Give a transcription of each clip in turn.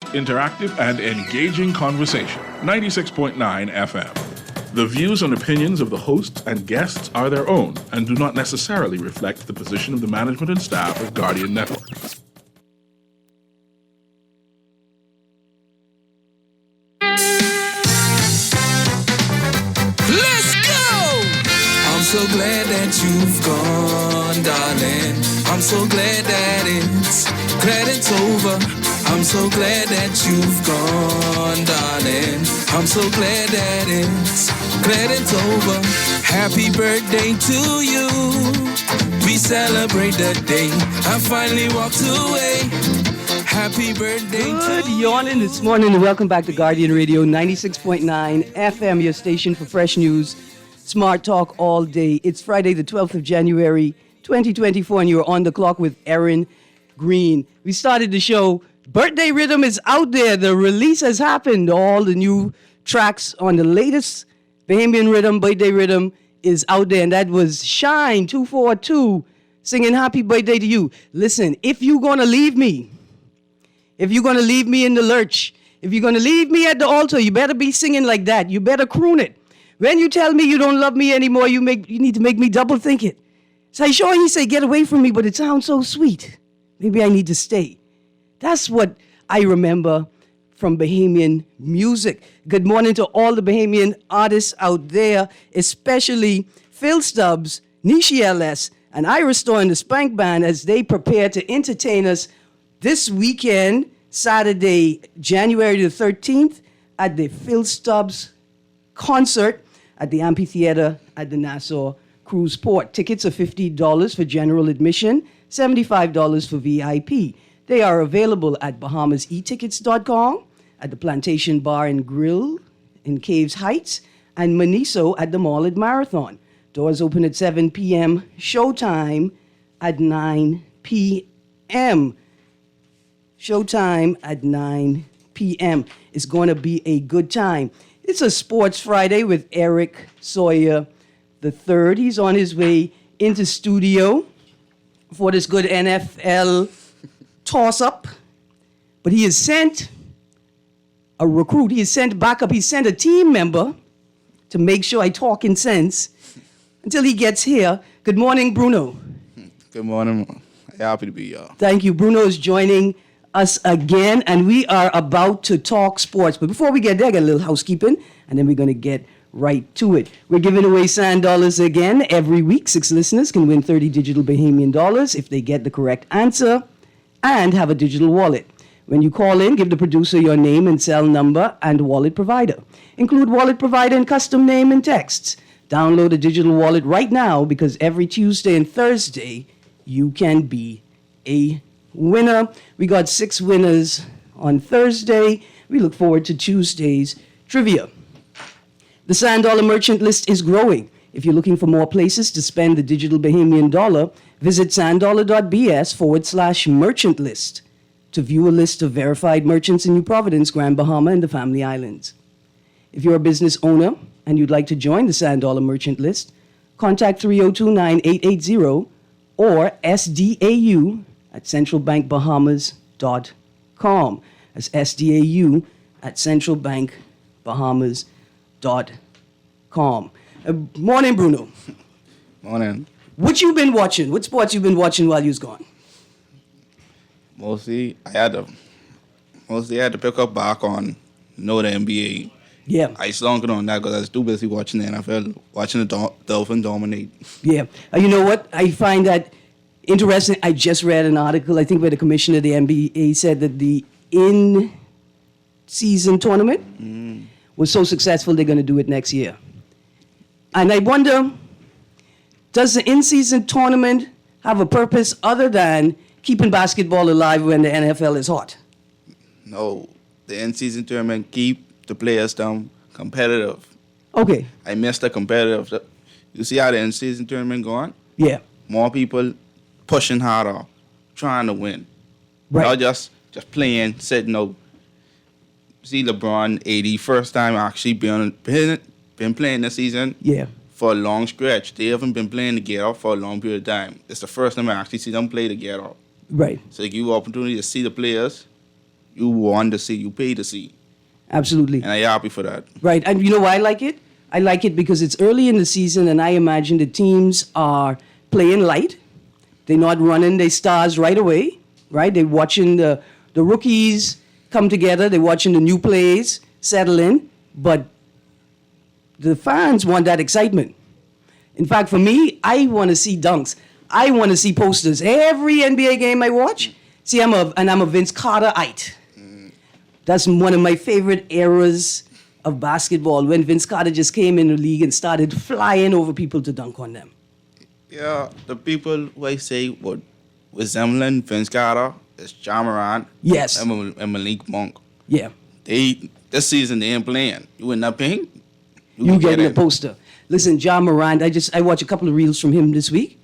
interactive, and engaging conversation. 96.9 FM. The views and opinions of the hosts and guests are their own and do not necessarily reflect the position of the management and staff of Guardian Network. Let's go! I'm so glad that you've gone, darling. I'm so glad that it's over. I'm so glad that you've gone, darling. I'm so glad that it's over. Happy birthday to you. We celebrate the day I finally walked away. Happy birthday to Good yawning this morning and welcome back to Guardian Radio 96.9 FM, your station for fresh news, smart talk all day. It's Friday the 12th of January 2024 and you're on the clock with Erin, Greene. We started the show. Birthday Rhythm is out there. The release has happened. All the new tracks on the latest Bahamian Rhythm, Birthday Rhythm is out there. And that was Shine 242 singing happy birthday to you. Listen, if you're going to leave me in the lurch, if you're going to leave me at the altar, you better be singing like that. You better croon it. When you tell me you don't love me anymore, you need to make me double think it. So sure, he say, get away from me, but it sounds so sweet. Maybe I need to stay. That's what I remember from Bahamian music. Good morning to all the Bahamian artists out there, especially Phil Stubbs, Nishi LS, and Ira Store and the Spank Band as they prepare to entertain us this weekend, Saturday, January the 13th, at the Phil Stubbs concert at the amphitheater at the Nassau Cruise Port. Tickets are $50 for general admission, $75 for VIP. They are available at BahamasEtickets.com, at the Plantation Bar and Grill in Caves Heights, and Maniso at the Mall at Marathon. Doors open at 7 p.m., showtime at 9 p.m. Showtime at 9 p.m. It's going to be a good time. It's a Sports Friday with Eric Sawyer III. He's on his way into studio for this good NFL toss-up. But he has sent a recruit. He has sent backup. He sent a team member to make sure I talk in sense until he gets here. Good morning, Bruno. Good morning. Happy to be here. Thank you. Bruno is joining us again, and we are about to talk sports. But before we get there, I got a little housekeeping, and then we're going to get right to it. We're giving away sand dollars again every week. 6 listeners can win 30 digital Bahamian dollars if they get the correct answer and have a digital wallet. When you call in, give the producer your name and cell number and wallet provider. Include wallet provider and custom name and texts. Download a digital wallet right now because every Tuesday and Thursday, you can be a winner. We got 6 winners on Thursday. We look forward to Tuesday's trivia. The Sand Dollar merchant list is growing. If you're looking for more places to spend the digital Bahamian dollar, visit sanddollar.bs/merchant list to view a list of verified merchants in New Providence, Grand Bahama, and the Family Islands. If you're a business owner and you'd like to join the Sand Dollar merchant list, contact 302-9880 or SDAU at centralbankbahamas.com. That's SDAU at centralbankbahamas.com. Morning, Bruno. Morning. What you been watching? What sports you been watching while you was gone? Mostly I had to pick up back on the NBA. Yeah. I slunk it on that because I was too busy watching the NFL, watching the Dolphins dominate. Yeah. You know what? I find that interesting. I just read an article, I think, where the commissioner of the NBA said that the in-season tournament was so successful they're going to do it next year. And I wonder, does the in-season tournament have a purpose other than keeping basketball alive when the NFL is hot? No, the in-season tournament keep the players down competitive. Okay. I missed the competitive. You see how the in-season tournament going? Yeah. More people pushing harder, trying to win. Right. Not just playing, sitting out. See LeBron, AD, first time actually been playing this season. Yeah. For a long stretch. They haven't been playing together for a long period of time. It's the first time I actually see them play together. Right. So they give you opportunity to see the players, you want to see, you pay to see. Absolutely. And I'm happy for that. Right. And you know why I like it? I like it because it's early in the season, and I imagine the teams are playing light. They're not running their stars right away, right? They're watching the rookies come together. They're watching the new plays settle in. But the fans want that excitement. In fact, for me, I want to see dunks. I want to see posters. Every NBA game I watch, see, I'm a Vince Carter-ite. That's one of my favorite eras of basketball, when Vince Carter just came in the league and started flying over people to dunk on them. Yeah, the people who I say would resembling Vince Carter is Ja Morant. Yes. And Malik Monk. Yeah. This season they ain't playing. You end up paying. You getting a poster. Listen, Ja Morant, I watched a couple of reels from him this week.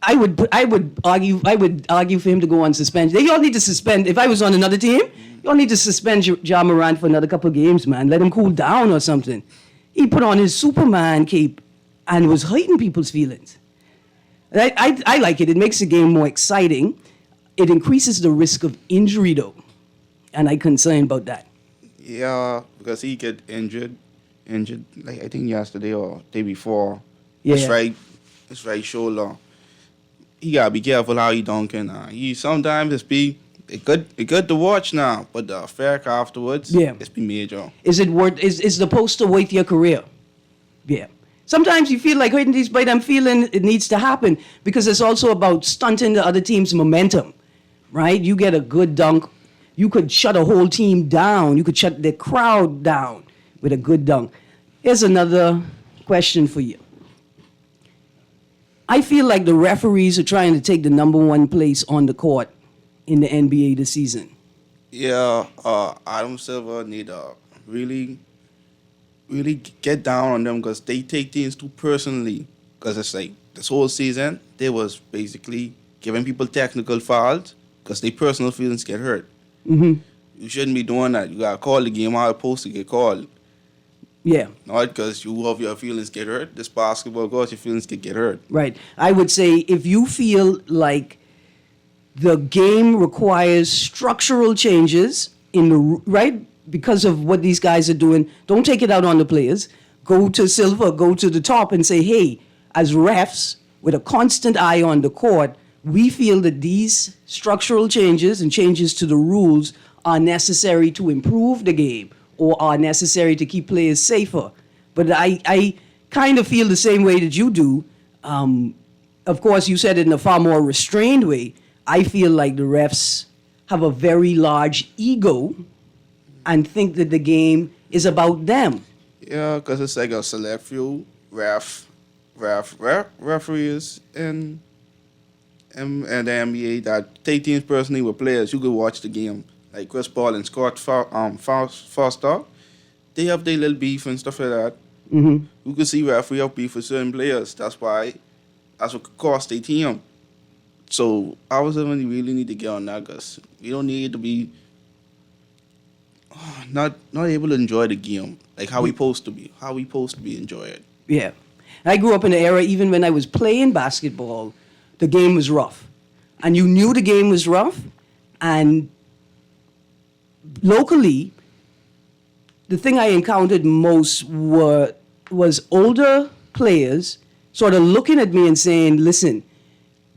I would argue for him to go on suspension. They all need to suspend. If I was on another team, you all need to suspend Ja Morant for another couple of games, man. Let him cool down or something. He put on his Superman cape and was hurting people's feelings. I like it. It makes the game more exciting. It increases the risk of injury, though, and I'm concerned about that. Yeah, because he get injured like I think yesterday or day before. Yeah. His right shoulder. He gotta be careful how he dunking. He sometimes it good to watch now, but the effect afterwards, it's be major. Is the poster worth your career? Yeah. Sometimes you feel like hurting these, but I'm feeling it needs to happen because it's also about stunting the other team's momentum, right? You get a good dunk, you could shut a whole team down. You could shut the crowd down with a good dunk. Here's another question for you. I feel like the referees are trying to take the number one place on the court in the NBA this season. Yeah, Adam Silver need to really get down on them because they take things too personally. Because it's like this whole season, they was basically giving people technical fouls because their personal feelings get hurt. Mm-hmm. You shouldn't be doing that. You got to call the game how it's supposed to get called. Yeah. Not because you have your feelings get hurt. This basketball, because your feelings can get hurt. Right. I would say if you feel like the game requires structural changes right, because of what these guys are doing, don't take it out on the players. Go to Silver, go to the top and say, hey, as refs, with a constant eye on the court, we feel that these structural changes and changes to the rules are necessary to improve the game or are necessary to keep players safer. But I kind of feel the same way that you do. Of course, you said it in a far more restrained way. I feel like the refs have a very large ego and think that the game is about them. Yeah, because it's like a select few referees in the NBA that take things personally with players. You could watch the game. Like Chris Paul and Scott Foster, they have their little beef and stuff like that. Mm-hmm. You can see referee have beef with certain players. That's what could cost their team. So I was really need to get on that because we don't need to be not able to enjoy the game like how we supposed to be. How we supposed to be enjoyed. Yeah. I grew up in an era, even when I was playing basketball, the game was rough. And you knew the game was rough. And locally, the thing I encountered most was older players sort of looking at me and saying, listen,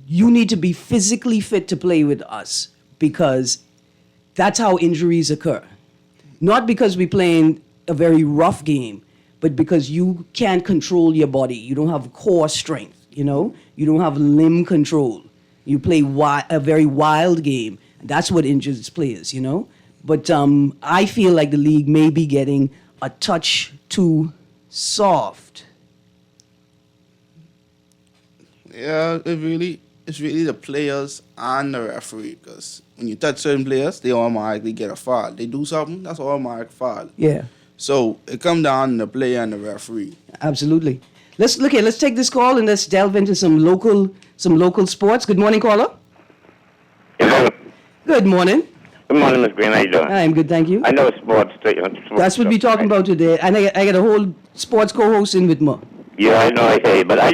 you need to be physically fit to play with us because that's how injuries occur. Not because we're playing a very rough game, but because you can't control your body. You don't have core strength, you know? You don't have limb control. You play a very wild game. That's what injures players, you know? But I feel like the league may be getting a touch too soft. Yeah, it's really the players and the referee because when you touch certain players, they automatically get a foul. They do something, that's automatic foul. Yeah. So it comes down to the player and the referee. Absolutely. Let's take this call and let's delve into some local sports. Good morning, caller. Hello. Good morning. Good morning, Ms. Greene. How you doing? I'm good, thank you. I know sports. That's what we're talking about today. And I got a whole sports co-host in with me. Yeah, I know. I say, but I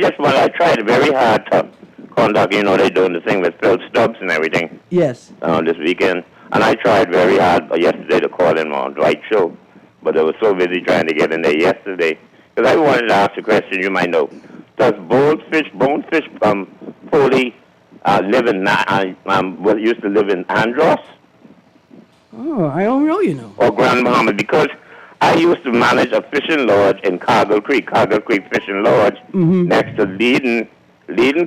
tried very hard to contact. You know, they're doing the thing with Phil Stubbs and everything. Yes. This weekend. And I tried very hard yesterday to call him on the right show, but I was so busy trying to get in there yesterday. Because I wanted to ask a question you might know. Does bonefish, Foley, live in, used to live in Andros? Oh, I don't know, you know. Or Grand Bahama? Because I used to manage a fishing lodge in Cargill Creek Fishing Lodge, next to Leiden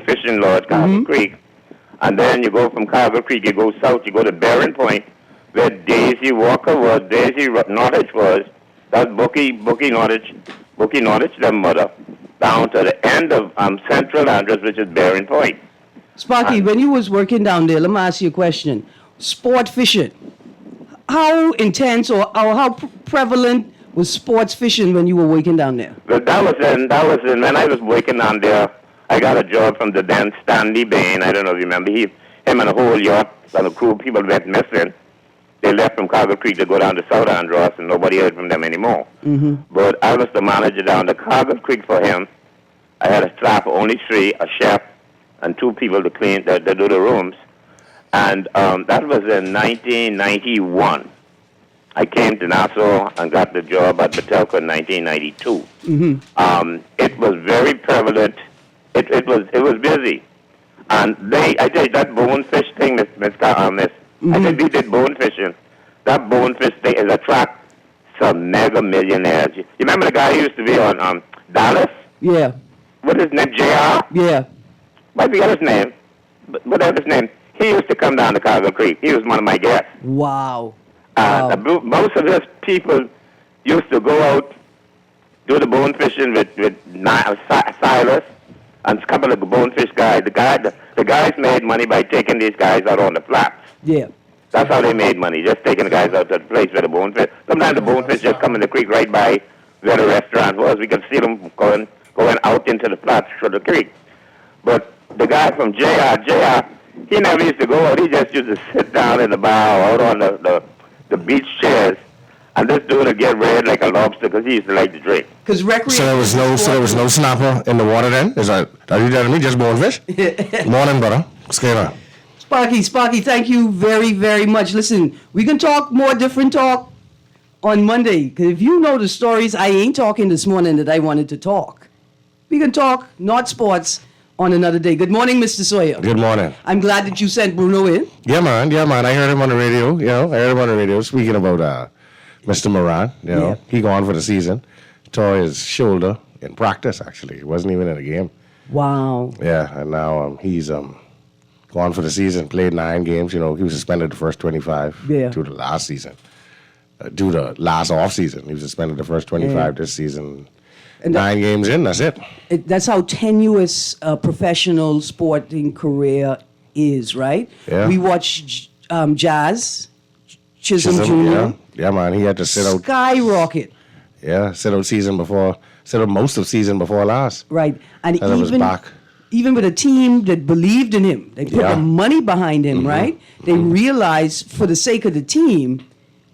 Fishing Lodge, Cargill Creek. And then you go from Cargill Creek, you go south, you go to Barron Point, where Daisy Walker was, Daisy Nordich was. That's Bookie Nordich, their mother, down to the end of Central Andros, which is Barron Point. Sparky, when you was working down there, let me ask you a question. Sport fishing, how intense or how prevalent was sports fishing when you were working down there? Well, that was in when I was working down there. I got a job from the then Stanley Bain. I don't know if you remember. Him and a whole yacht and a crew of people went missing. They left from Cargill Creek to go down to South Andros, and nobody heard from them anymore. But I was the manager down to Cargill Creek for him. I had a staff of only 3, a chef, and 2 people to clean, to do the rooms. And that was in 1991. I came to Nassau and got the job at Batelco in 1992. It was very prevalent. It was busy. And I tell you, that bonefish thing, Miss, I said we did bone fishing. That bonefish thing is attract some mega millionaires. You remember the guy who used to be on Dallas? Yeah. What is his name? JR? Yeah. I forget his name. But whatever his name. He used to come down to Cargill Creek. He was one of my guests. Wow. Most of his people used to go out, do the bone fishing with Silas and a couple of bonefish guys. The guys made money by taking these guys out on the flats. Yeah. That's how they made money, just taking the guys out to the place where the bonefish. Sometimes the bonefish just come in the creek right by where the restaurant was. We could see them going out into the flats for the creek. But the guy from JR, he never used to go out. He just used to sit down in the bow out on the beach chairs, and this dude would get red like a lobster because he used to like to drink. Because recreation. So there was no snapper in the water then? Are you telling me just bonefish? Morning, brother. What's going on? Sparky, thank you very, very much. Listen, we can talk more different talk on Monday. Because if you know the stories, I ain't talking this morning that I wanted to talk. We can talk, not sports, on another day. Good morning, Mr. Sawyer. Good morning. I'm glad that you sent Bruno in. Yeah, man. I heard him on the radio. Speaking about Mr. Moran, he gone for the season. Tore his shoulder in practice, actually. He wasn't even in a game. Wow. Yeah, and now he's gone for the season, played 9 games. He was suspended the first 25 due to last season. Due to last off season. He was suspended the first 25 this season. And 9 games in, that's it. That's how tenuous a professional sporting career is, right? Yeah. We watch Jazz, Chisholm Jr. Yeah, man, he had to sit out. Skyrocket. Yeah, sit out most of season before last. Right. And it was back. Even with a team that believed in him, they put the money behind him, right? They realized for the sake of the team,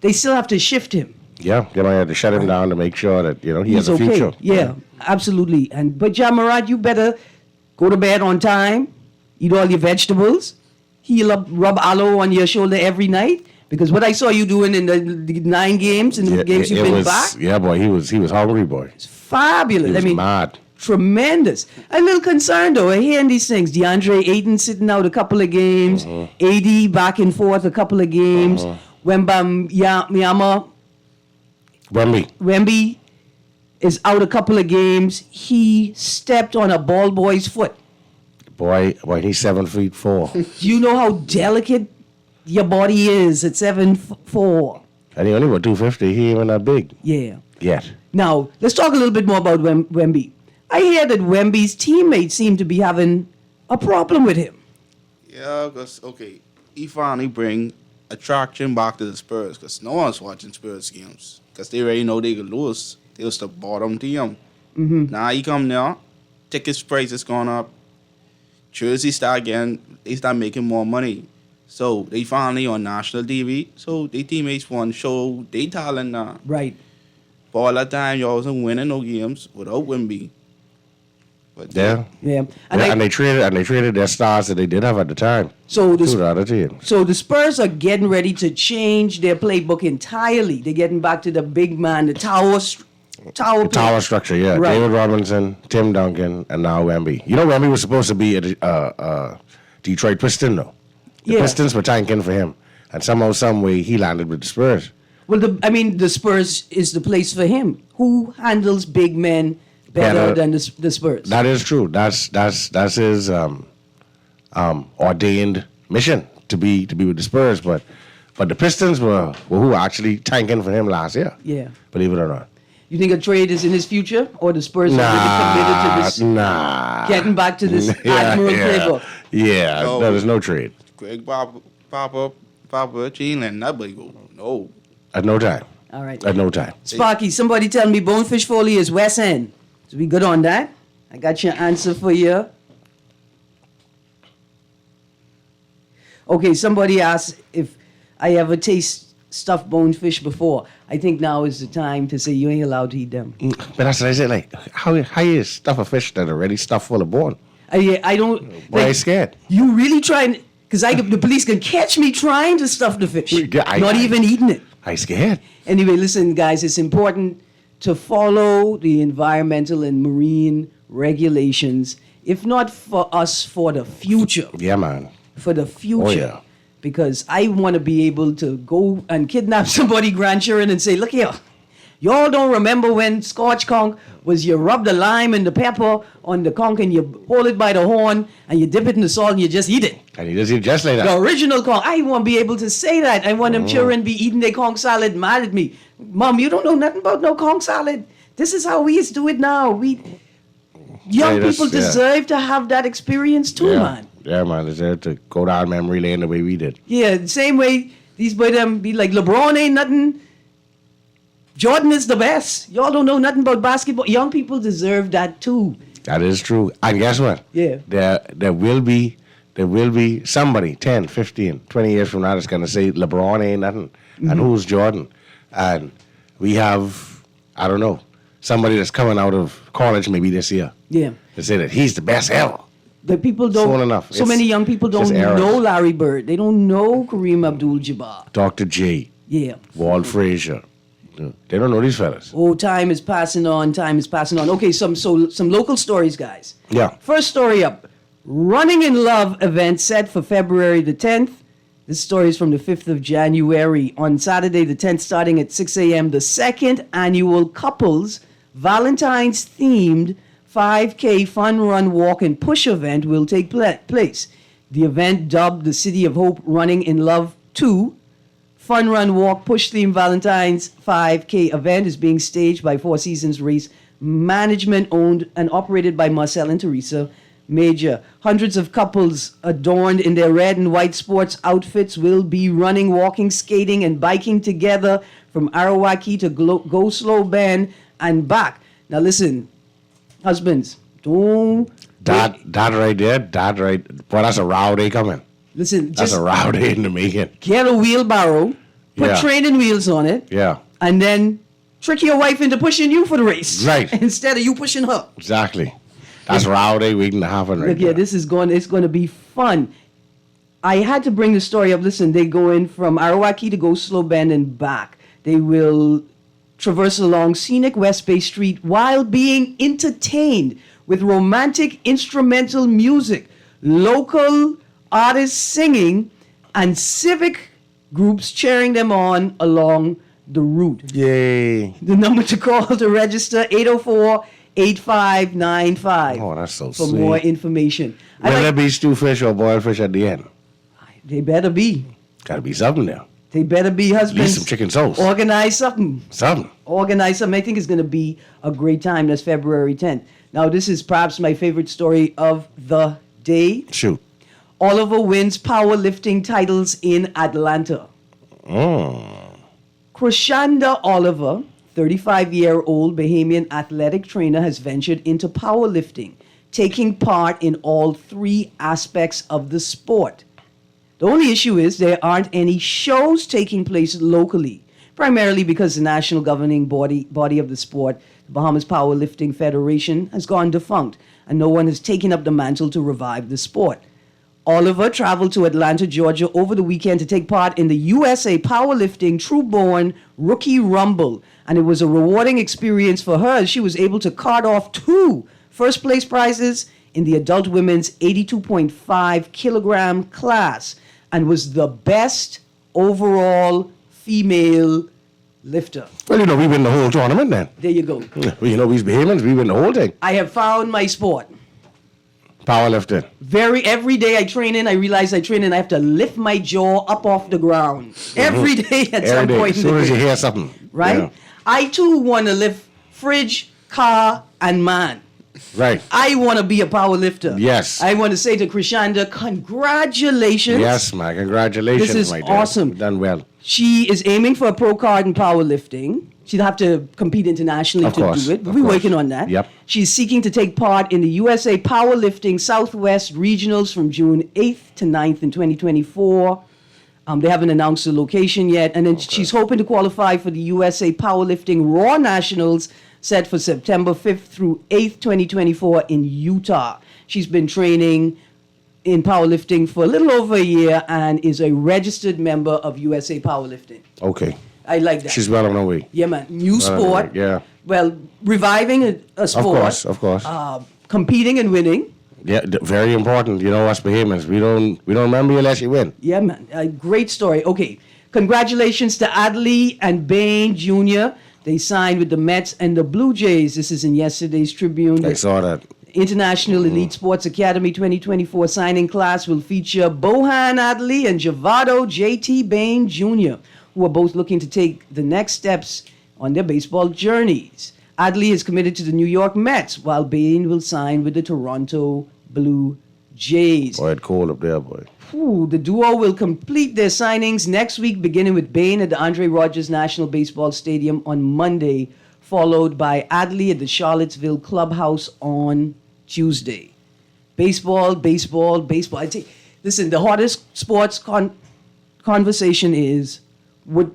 they still have to shift him. Yeah, I had to shut him down to make sure that, he has a future. Yeah, absolutely. But Jamarad, you better go to bed on time, eat all your vegetables, heal up, rub aloe on your shoulder every night. Because what I saw you doing in the 9 games, in the games you've been back. Yeah, boy, he was hungry, boy. It's fabulous. He was mad. Tremendous. I'm a little concerned, though. I hear these things. DeAndre Ayton sitting out a couple of games. AD back and forth a couple of games. Wemby is out a couple of games. He stepped on a ball boy's foot. Boy, he's 7'4". Do you know how delicate your body is at 7'4"? And he only about 250. He ain't even that big. Yeah. Yet. Now, let's talk a little bit more about Wemby. I hear that Wemby's teammates seem to be having a problem with him. Yeah, because, he finally bring attraction back to the Spurs, because no one's watching Spurs games, because they already know they could lose. They was the bottom team. Now he come now, tickets prices gone up, jersey they start making more money. So they finally on national TV, so their teammates want to show their talent now. Right. For all that time, y'all wasn't winning no games without Wemby. But Yeah. Yeah. And they traded their stars that they did have at the time. So to the other team. So the Spurs are getting ready to change their playbook entirely. They're getting back to the big man, the tower Structure, yeah. Right. David Robinson, Tim Duncan, and now Wemby. You know, Wemby was supposed to be a Detroit Piston, though. The Pistons were tanking for him. And somehow, some way, he landed with the Spurs. Well, the Spurs is the place for him. Who handles big men better than the Spurs? That is true. That's his ordained mission to be with the Spurs. But the Pistons were who were actually tanking for him last year. Yeah. Believe it or not. You think a trade is in his future, or the Spurs are really committed to this? Getting back to this Admiral playbook. Yeah, no, there's no trade. Greg Papa, Gene, and nobody go, no. At no time. All right. At no time. Sparky, somebody tell me Bonefish Foley is West End. So we good on that? I got your answer for you. Okay, somebody asked if I ever taste stuffed bonefish before. I think now is the time to say you ain't allowed to eat them. But that's what I said. Like, how you stuff a fish that already stuffed full of bone? I don't. Why are you scared? You really trying? Because the police can catch me trying to stuff the fish, not even eating it. I scared. Anyway, listen, guys, it's important to follow the environmental and marine regulations, if not for us, for the future. Yeah, man. For the future. Oh, yeah. Because I want to be able to go and kidnap somebody grandchildren and say, look here, y'all don't remember when Scotch conch was you rub the lime and the pepper on the conch and you hold it by the horn and you dip it in the salt and you just eat it. And you just eat just like that. The original conch. I want to be able to say that. I want them children be eating their conch salad mad at me. Mom, you don't know nothing about no conch salad. This is how we used to do it now. Young people deserve to have that experience too, man. Yeah, man, deserve to go down memory lane the way we did. Yeah, the same way these boys them be like, LeBron ain't nothing. Jordan is the best. Y'all don't know nothing about basketball. Young people deserve that too. That is true. And guess what? Yeah. There will be somebody 10, 15, 20 years from now that's going to say LeBron ain't nothing. Mm-hmm. And who's Jordan? And we have, I don't know, somebody that's coming out of college maybe this year. Yeah. To say that he's the best ever. The people don't. Soon enough. So many young people don't know Larry Bird. They don't know Kareem Abdul-Jabbar. Dr. J. Yeah. Walt Frazier. They don't know these fellas. Oh, time is passing on. Time is passing on. Okay, some local stories, guys. Yeah. First story up. Running in Love event set for February the 10th. This story is from the 5th of January. On Saturday the 10th, starting at 6 a.m., the second annual Couples Valentine's-themed 5K Fun Run Walk and Push event will take place. The event, dubbed the City of Hope Running in Love 2, Fun Run Walk Push Theme Valentine's 5K event, is being staged by Four Seasons Race Management, owned and operated by Marcel and Teresa Major. Hundreds of couples adorned in their red and white sports outfits will be running, walking, skating, and biking together from Arawaki to Go Slow Bend and back. Now listen, husbands, don't... That right there, boy, that's a rowdy coming. Listen, that's a rowdy in the making. Get a wheelbarrow, put training wheels on it, and then trick your wife into pushing you for the race. Right. Instead of you pushing her. Exactly. That's rowdy waiting to happen right there. It's going to be fun. I had to bring the story up. Listen, they go in from Arawaki to Go Slow Bend and back. They will traverse along scenic West Bay Street while being entertained with romantic instrumental music, local artists singing, and civic groups cheering them on along the route. Yay. The number to call to register, 804-8595. Oh, that's so for sweet. more information. Will there be stew fish or boiled fish at the end? They better be. Gotta be something there. They better be, husbands. At least some chicken sauce. Organize something. Organize something. I think it's going to be a great time. That's February 10th. Now, this is perhaps my favorite story of the day. Shoot. Oliver wins powerlifting titles in Atlanta. Krishanda Oliver, 35-year-old Bahamian athletic trainer, has ventured into powerlifting, taking part in all three aspects of the sport. The only issue is there aren't any shows taking place locally, primarily because the national governing body of the sport, the Bahamas Powerlifting Federation, has gone defunct, and no one has taken up the mantle to revive the sport. Oliver traveled to Atlanta, Georgia over the weekend to take part in the USA Powerlifting True-Born Rookie Rumble, and it was a rewarding experience for her as she was able to cart off 2 first-place prizes in the adult women's 82.5 kilogram class and was the best overall female lifter. Well, we win the whole tournament then. There you go. We's Bahamians, we win the whole thing. I have found my sport. Powerlifting. Every day I train in, I realize I train in, I have to lift my jaw up off the ground. Every day at some point. As soon as you hear something. Right? Yeah. I too want to lift fridge, car, and man. Right. I want to be a power lifter. Yes. I want to say to Krishanda, congratulations. Yes, man. Congratulations, This is my dear. awesome. You've done well. She is aiming for a pro card in powerlifting. She'd have to compete internationally Of course, do it. But of we're course. working on that. Yep. She's seeking to take part in the USA Powerlifting Southwest Regionals from June 8th to 9th in 2024. They haven't announced the location yet. And then she's hoping to qualify for the USA Powerlifting Raw Nationals set for September 5th through 8th, 2024 in Utah. She's been training in powerlifting for a little over a year and is a registered member of USA Powerlifting. Okay. I like that. She's well on her way. Yeah, man. New Well on her sport. way, yeah. Well, reviving a sport. Of course. Competing and winning. Yeah, very important. Us Bahamians, we don't remember you unless you win. Yeah, man. A great story. Okay. Congratulations to Adley and Bain Jr. They signed with the Mets and the Blue Jays. This is in yesterday's Tribune. I saw that. International Elite Sports Academy 2024 signing class will feature Bohan Adley and Javado J.T. Bain Jr., who are both looking to take the next steps on their baseball journeys. Adley is committed to the New York Mets, while Bain will sign with the Toronto Blue Jays. Boy, it's cold up there, boy. The duo will complete their signings next week, beginning with Bain at the Andre Rogers National Baseball Stadium on Monday, followed by Adley at the Charlottesville Clubhouse on Tuesday. Baseball. Listen, the hottest sports conversation is what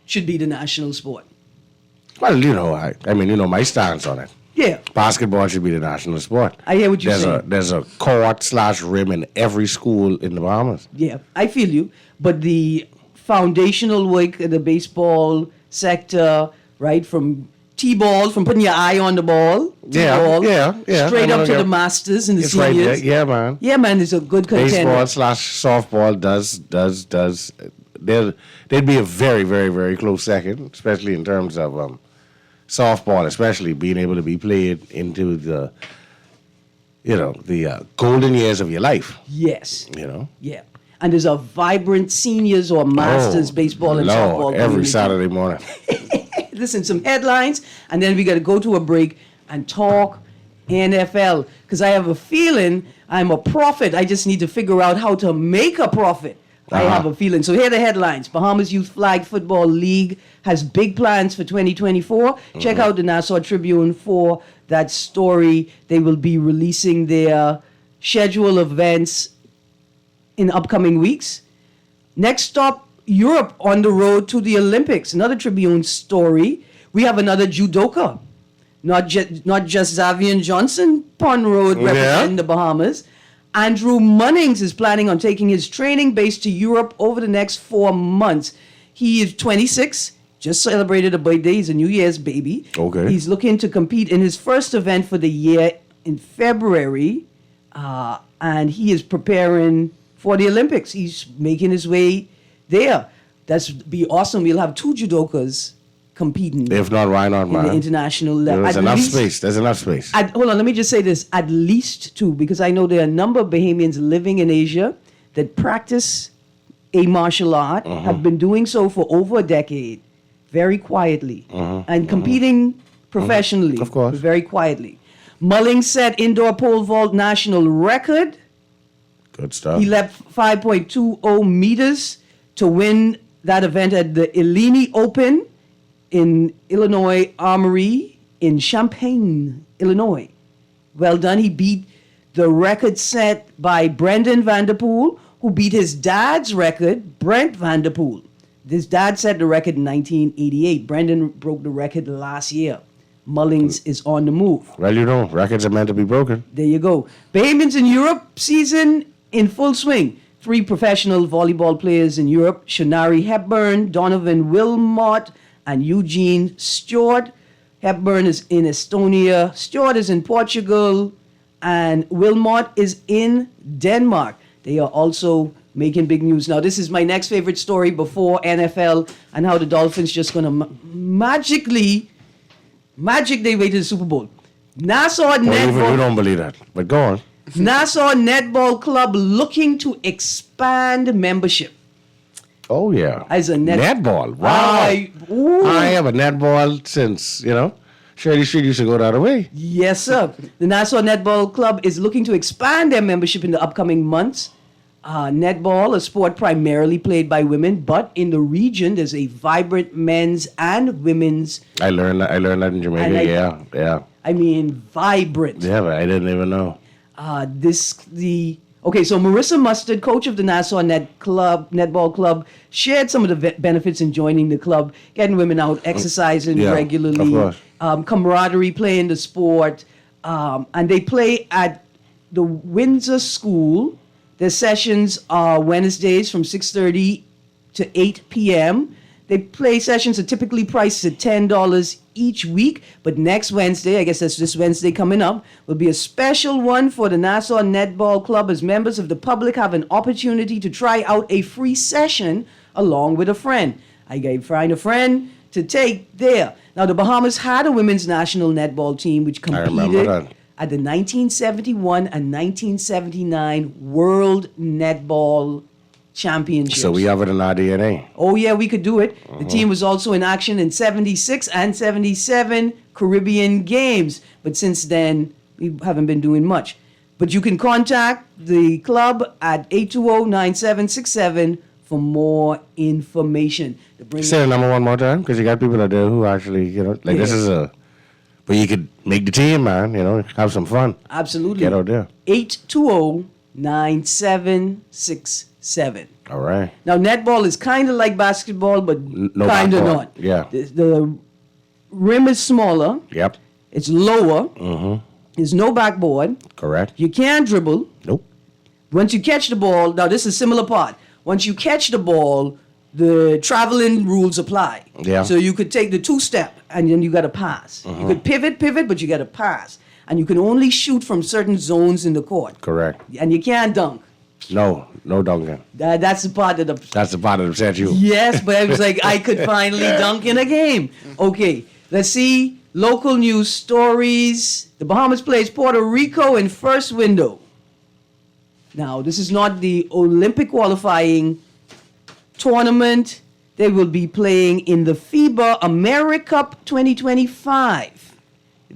should be the national sport. Well, my stance on it. Yeah, Basketball should be the national sport. I hear what you're saying. There's a court/rim in every school in the Bahamas. Yeah, I feel you. But the foundational work of the baseball sector, right, from T-ball, from putting your eye on the ball, T-ball, yeah. straight up to the masters and the It's right there. seniors. Yeah, man. Yeah, man, it's a good contender. Baseball/softball does. They'd be a very, very, very close second, especially in terms of softball, especially being able to be played into the golden years of your life. Yes. Yeah. And there's a vibrant seniors or masters baseball and softball every community. Saturday morning. Listen, some headlines, and then we got to go to a break and talk NFL. Because I have a feeling I'm a prophet. I just need to figure out how to make a profit. I have a feeling. So here are the headlines. Bahamas Youth Flag Football League has big plans for 2024. Check out the Nassau Tribune for that story. They will be releasing their schedule of events in upcoming weeks. Next stop, Europe on the road to the Olympics. Another Tribune story. We have another judoka. Not just Xavier Johnson, Pond Road, representing the Bahamas. Andrew Munnings is planning on taking his training base to Europe over the next 4 months. He is 26, just celebrated a birthday. He's a New Year's baby. Okay. He's looking to compete in his first event for the year in February, and he is preparing for the Olympics. He's making his way there. That's be awesome. We'll have 2 judokas competing. If not, why not, in man? the international level. There's enough space. There's enough space. Hold on, let me just say this. At least 2, because I know there are a number of Bahamians living in Asia that practice a martial art, have been doing so for over a decade, very quietly, and competing professionally, Of course. very quietly. Mullings set indoor pole vault national record. Good stuff. He leapt 5.20 meters to win that event at the Illini Open in Illinois Armory in Champaign, Illinois. Well done. He beat the record set by Brendan Vanderpool, who beat his dad's record, Brent Vanderpool. This dad set the record in 1988. Brendan broke the record last year. Mullings is on the move. Well, you know, records are meant to be broken. There you go. Bahamians in Europe season in full swing. 3 professional volleyball players in Europe, Shonari Hepburn, Donovan Wilmot, and Eugene Stewart. Hepburn is in Estonia, Stewart is in Portugal, and Wilmot is in Denmark. They are also making big news. Now, this is my next favorite story before NFL and how the Dolphins just going to magic their way to the Super Bowl. Nassau Well, even Netball. you don't believe that. But go on. Nassau Netball Club looking to expand membership. Oh, yeah. As a netball. Wow. I have a netball since, Shirley Street used to go the other way. Yes, sir. The Nassau Netball Club is looking to expand their membership in the upcoming months. Netball, a sport primarily played by women, but in the region, there's a vibrant men's and women's. I learned that in Jamaica. Yeah. I mean, vibrant. Yeah, but I didn't even know. So Marissa Mustard, coach of the Nassau Netball Club, shared some of the benefits in joining the club, getting women out, exercising regularly, of course. camaraderie, playing the sport, and they play at the Windsor School. Their sessions are Wednesdays from 6:30 to 8 p.m. They play sessions are typically priced at $10 each week, but next Wednesday, I guess that's this Wednesday coming up, will be a special one for the Nassau Netball Club as members of the public have an opportunity to try out a free session along with a friend. I gotta find a friend to take there. Now, the Bahamas had a women's national netball team which competed at the 1971 and 1979 World Netball Championships. So we have it in our DNA. Oh, yeah, we could do it. The team was also in action in 76 and 77 Caribbean Games. But since then, we haven't been doing much. But you can contact the club at 820-9767 for more information. Say the number one more time, because you got people out there who actually, this is but you could make the team, man, have some fun. Absolutely. Get out there. 820-9767. All right. Now, netball is kind of like basketball, but No kind of backboard. not. Yeah. The rim is smaller. Yep. It's lower. Mm-hmm. There's no backboard. Correct. You can't dribble. Nope. Once you catch the ball, now this is a similar part. Once you catch the ball, the traveling rules apply. Yeah. So you could take the 2-step and then you got to pass. You could pivot, but you got to pass. And you can only shoot from certain zones in the court. Correct. And you can't dunk. No dunking. That's the part that That's the part that upset you. Yes, but I was like, I could finally dunk in a game. Okay, let's see. Local news stories. The Bahamas plays Puerto Rico in first window. Now, this is not the Olympic qualifying tournament. They will be playing in the FIBA AmeriCup 2025.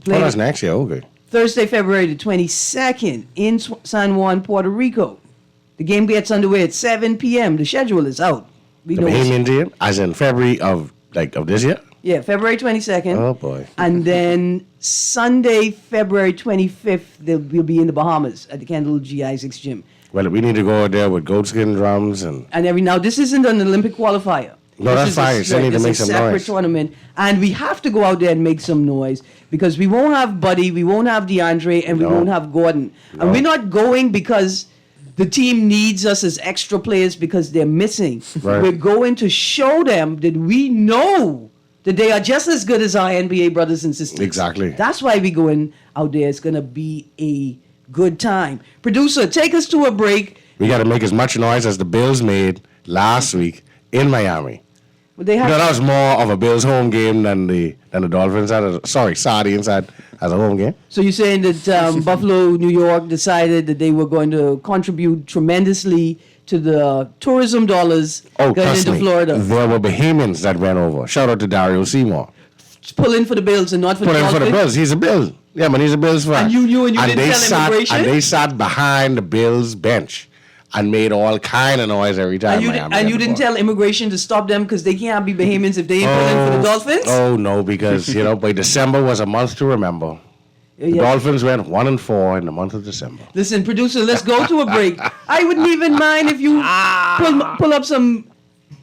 That's next year. Okay. Thursday, February the 22nd in San Juan, Puerto Rico. The game gets underway at 7 p.m. The schedule is out. The Bahamian team, as in February of this year? Yeah, February 22nd. Oh, boy. And then Sunday, February 25th, we'll be in the Bahamas at the Kendall G. Isaacs Gym. Well, we need to go out there with goatskin drums and Now, this isn't an Olympic qualifier. No, that's fine. Still need to make some noise. It's a separate tournament, and we have to go out there and make some noise because we won't have Buddy, we won't have DeAndre, and we won't have Gordon. No. And we're not going because the team needs us as extra players because they're missing. Right. We're going to show them that we know that they are just as good as our NBA brothers and sisters. Exactly. That's why we're going out there. It's going to be a good time. Producer, take us to a break. We got to make as much noise as the Bills made last week in Miami. Well, that was more of a Bills home game than the Dolphins had. Sardines had as a home game. So you're saying that Buffalo, New York decided that they were going to contribute tremendously to the tourism dollars going into Florida. There were Bahamians that went over. Shout out to Dario Seymour. Pull in for the Bills and not for the Dolphins. Pull in for the Bills. He's a Bill. Yeah, man, he's a Bills fan. And you didn't tell immigration? And they sat behind the Bills bench and made all kind of noise every time. And you didn't tell immigration to stop them because they can't be Bahamians if they ain't pull in for the Dolphins? Oh, no, because, by December was a month to remember. The Dolphins went 1-4 in the month of December. Listen, producer, let's go to a break. I wouldn't even mind if you pull up some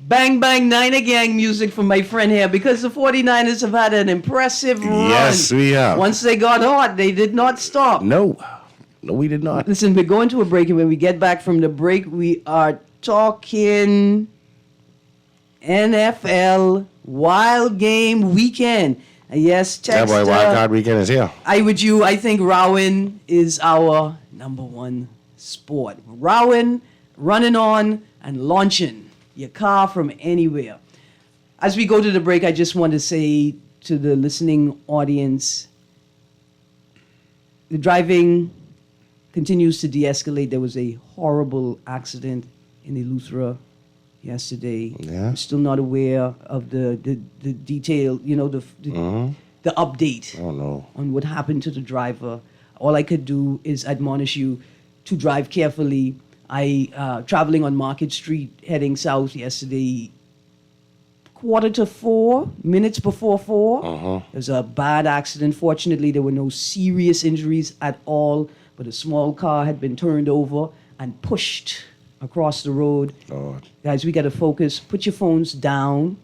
Bang Bang Niner Gang music from my friend here because the 49ers have had an impressive run. Yes, we have. Once they got hot, they did not stop. No, we did not. Listen, we're going to a break, and when we get back from the break, we are talking NFL Wild Game Weekend. And yes, text. Yeah, boy, Wild Card Weekend is here. I think rowing is our number one sport. Rowing, running on, and launching your car from anywhere. As we go to the break, I just want to say to the listening audience, the driving continues to de-escalate. There was a horrible accident in Eleuthera yesterday. Yeah. I'm still not aware of the detail, the update Oh, no. on what happened to the driver. All I could do is admonish you to drive carefully. I traveling on Market Street, heading south yesterday, 3:45, minutes before 4. There was a bad accident. Fortunately, there were no serious injuries at all, but a small car had been turned over and pushed across the road. Lord. Guys, we got to focus. Put your phones down.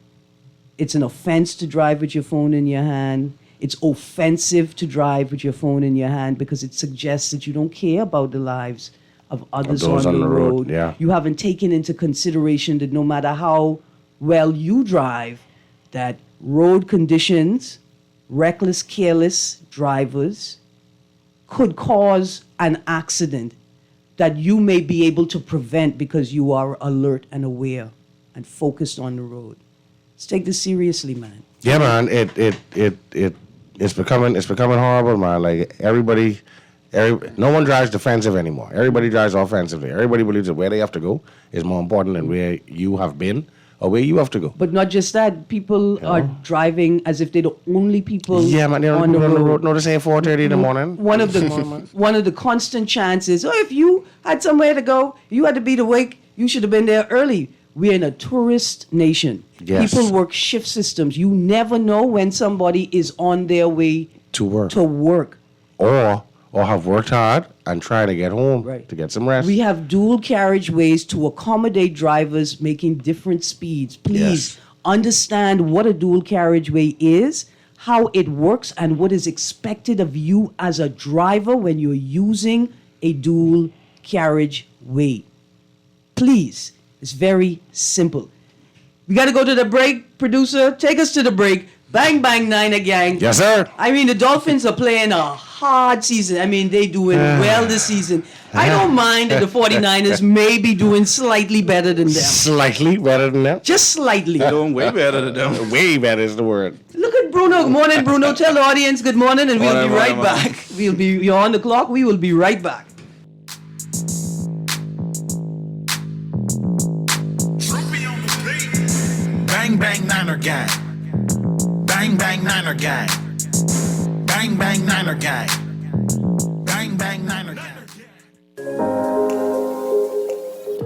It's an offense to drive with your phone in your hand. It's offensive to drive with your phone in your hand because it suggests that you don't care about the lives of others those on the road. yeah. You haven't taken into consideration that no matter how well you drive, that road conditions, reckless, careless drivers could cause an accident that you may be able to prevent because you are alert and aware and focused on the road. Let's take this seriously, man. Yeah, man. It's becoming horrible, man. Like no one drives defensive anymore. Everybody drives offensively. Everybody believes that where they have to go is more important than where you have been or where you have to go. But not just that. People are driving as if they're the only people Man, they're on the road. No, they say 4:30 in the morning. One of the constant chances, if you had somewhere to go, you had to be awake, you should have been there early. We're in a tourist nation. Yes. People work shift systems. You never know when somebody is on their way To work. Or Or have worked hard and try to get home Right. to get some rest. we have dual carriageways to accommodate drivers making different speeds. Please understand what a dual carriageway is, how it works, and what is expected of you as a driver when you're using a dual carriageway. Please, it's very simple. We got to go to the break. Producer, take us to the break. Bang, bang, Niner Gang. Yes, sir. I mean, the Dolphins are playing a hard season. I mean, they're doing well this season. I don't mind that the 49ers may be doing slightly better than them. Slightly better than them. Just slightly. Doing way better than them. Way better is the word. Look at Bruno. Good morning, Bruno. Tell the audience good morning, and we'll be Morning, right morning, back. You're on the clock. We will be right back. Bang Bang Niner Gang. Bang Bang Niner Gang. Bang Bang Niner Gang. Bang Bang Niner Gang.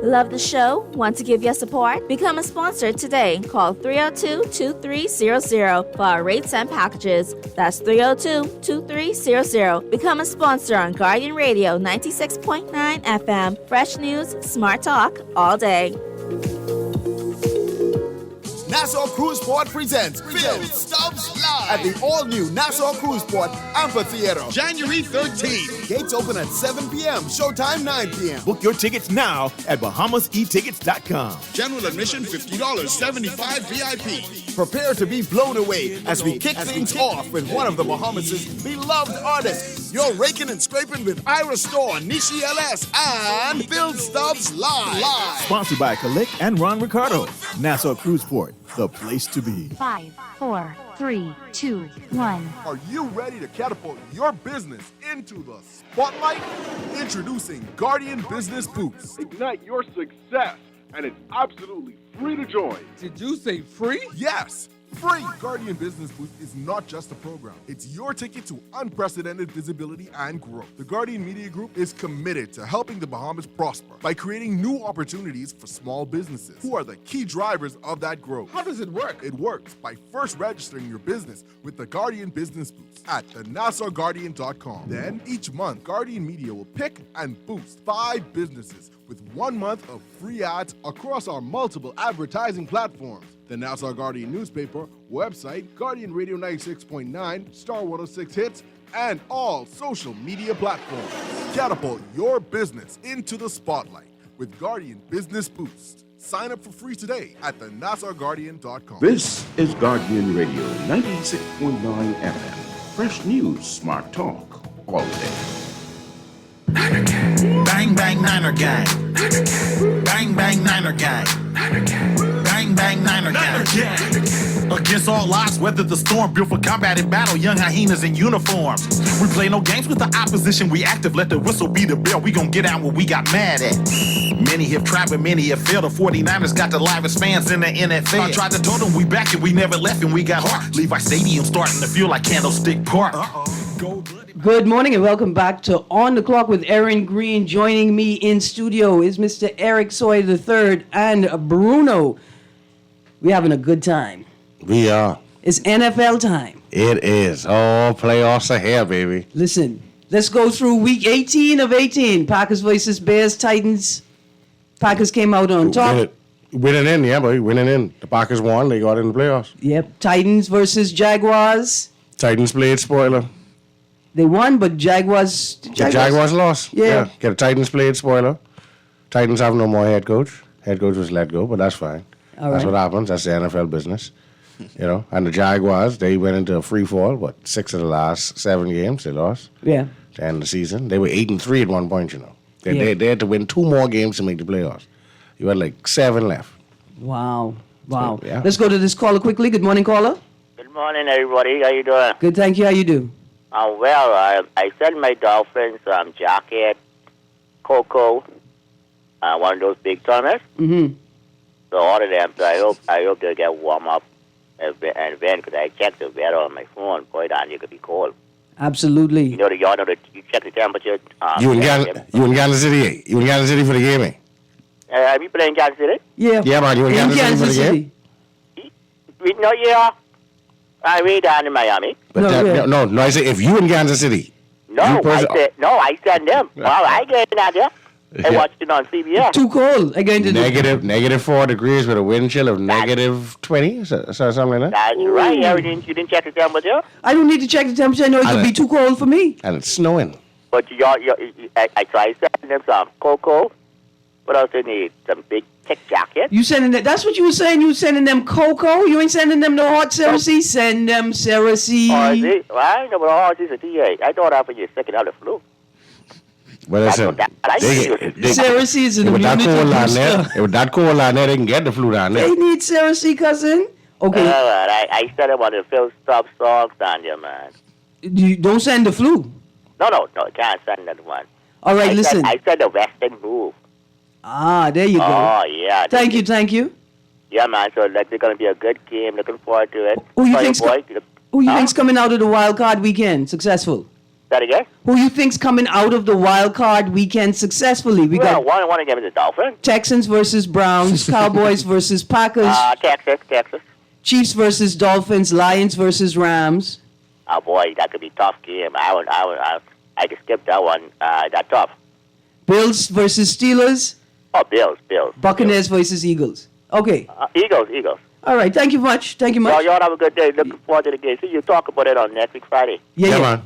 Love the show? Want to give your support? Become a sponsor today. Call 302-2300 for our rates and packages. That's 302-2300. Become a sponsor on Guardian Radio 96.9 FM. Fresh news, smart talk, all day. Nassau Cruise Port presents Phil Stubbs Live at the all-new Nassau Cruise Port Amphitheater, January 13th. Gates open at 7 p.m., showtime 9 p.m. Book your tickets now at BahamasEtickets.com. General admission $50, 75 VIP. Prepare to be blown away as we kick things off with one of the Bahamas' beloved artists. You're raking and scraping with Ira Store, Nishi LS, and Phil Stubbs Live. Sponsored by Kalik and Ron Ricardo. Nassau Cruise Port, the place to be. 5, 4, 3, 2, 1. Are you ready to catapult your business into the spotlight? Introducing Guardian Business Boost. Ignite your success, and it's absolutely free to join. Did you say free? Yes. free. Guardian Business Boost is not just a program. It's your ticket to unprecedented visibility and growth. The Guardian Media Group is committed to helping the Bahamas prosper by creating new opportunities for small businesses, who are the key drivers of that growth. How does it work? It works by first registering your business with the Guardian Business Boost at thenassauguardian.com. Then, each month, Guardian Media will pick and boost 5 businesses with 1 month of free ads across our multiple advertising platforms. The Nassau Guardian newspaper, website, Guardian Radio 96.9, Star 106 Hits, and all social media platforms. Catapult your business into the spotlight with Guardian Business Boost. Sign up for free today at thenassauguardian.com. This is Guardian Radio 96.9 FM. Fresh news, smart talk, all day. Bang bang Niner gang. Bang bang Niner gang. Bang bang Niner gang. Against all odds, weather the storm, built for combat and battle, young hyenas in uniform. We play no games with the opposition, we active, let the whistle be the bell, we gon' get out what we got mad at. Many have tried, but many have failed. The 49ers got the livest fans in the NFL. I tried to tell them we back and we never left and we got heart. Levi Stadium starting to feel like Candlestick Park. Good morning and welcome back to On the Clock with Erin Greene. Joining me in studio is Mr. Eric Soy III and Bruno. We're having a good time. We are. It's NFL time. It is. Oh, playoffs are here, baby. Listen, let's go through week 18 of 18. Packers versus Bears, Titans. Packers came out on top. Winning in, yeah, boy. Winning in. The Packers won. They got in the playoffs. Yep. Titans versus Jaguars. Titans played spoiler. They won, but Jaguars lost. Yeah. Get the Titans played spoiler. Titans have no more head coach. Head coach was let go, but that's fine. That's what happens. That's the NFL business. You know, and the Jaguars, they went into a free fall. 6 of the last 7 games they lost? Yeah. At the end of the season. They were 8-3 at one point, you know. They had to win 2 more games to make the playoffs. You had like 7 left. Wow. So, yeah. Let's go to this caller quickly. Good morning, caller. Good morning, everybody. How you doing? Good, thank you. How you do? Well, I sent my Dolphins jacket, Coco, one of those big tournaments. Mm-hmm. So all of them. So I hope they'll get warm up and then because I checked the weather on my phone. Boy, Dan, you could be cold. Absolutely. You know that you check the temperature. You in Kansas City? You in Kansas City for the game? Are we playing Kansas City? Yeah. Yeah, man. You in Kansas City for the game? No, yeah. I down in Miami. But no. I say if you in Kansas City. I sent them. Well, I get out there. I watched it on CBS. Too cold. Negative 4 degrees with a wind chill of negative 20, so something like that. That's right. You didn't check the temperature? I don't need to check the temperature. I know it could be too cold for me. And it's snowing. But I tried sending them some cocoa. What else they need? Some big thick jacket. You sending that? That's what you were saying. You sending them cocoa? You ain't sending them no hot Cersei? Send them Cersei. Well, I know what is a TA. I thought after you second out the flu. Well, listen, Cersei is an immunity booster. With that cold down there, they can get the flu down there. They need Cersei, cousin. Okay. I said I want to fill stop songs down there, man. You don't send the flu. No, I can't send that one. All right, listen. I said the Western move. Ah, there you go. Oh, yeah. Thank you. Yeah, man, so it's going to be a good game. Looking forward to it. Who you think's coming out of the wild card weekend successful? That again? Who you think's coming out of the wild card weekend successfully? We got one of them is the Dolphins. Texans versus Browns, Cowboys versus Packers. Texas. Chiefs versus Dolphins, Lions versus Rams. Oh boy, that could be a tough game. I could skip that one. That's tough. Bills versus Steelers. Oh, Bills. Buccaneers versus Eagles. Okay. Eagles. All right. Thank you much. Well, y'all have a good day. Looking forward to the game. See, you talk about it on next week Friday. Yeah. Man.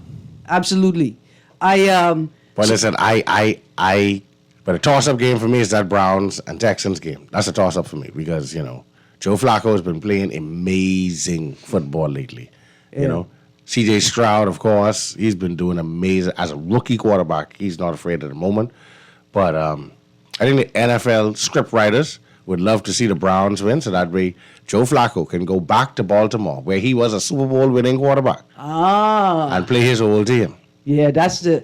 Absolutely. Well, listen, but a toss-up game for me is that Browns and Texans game. That's a toss-up for me because, you know, Joe Flacco has been playing amazing football lately. Yeah. You know, C.J. Stroud, of course, he's been doing amazing. As a rookie quarterback, he's not afraid at the moment. But I think the NFL script writers would love to see the Browns win so that way Joe Flacco can go back to Baltimore where he was a Super Bowl winning quarterback and play his old team. Yeah, that's the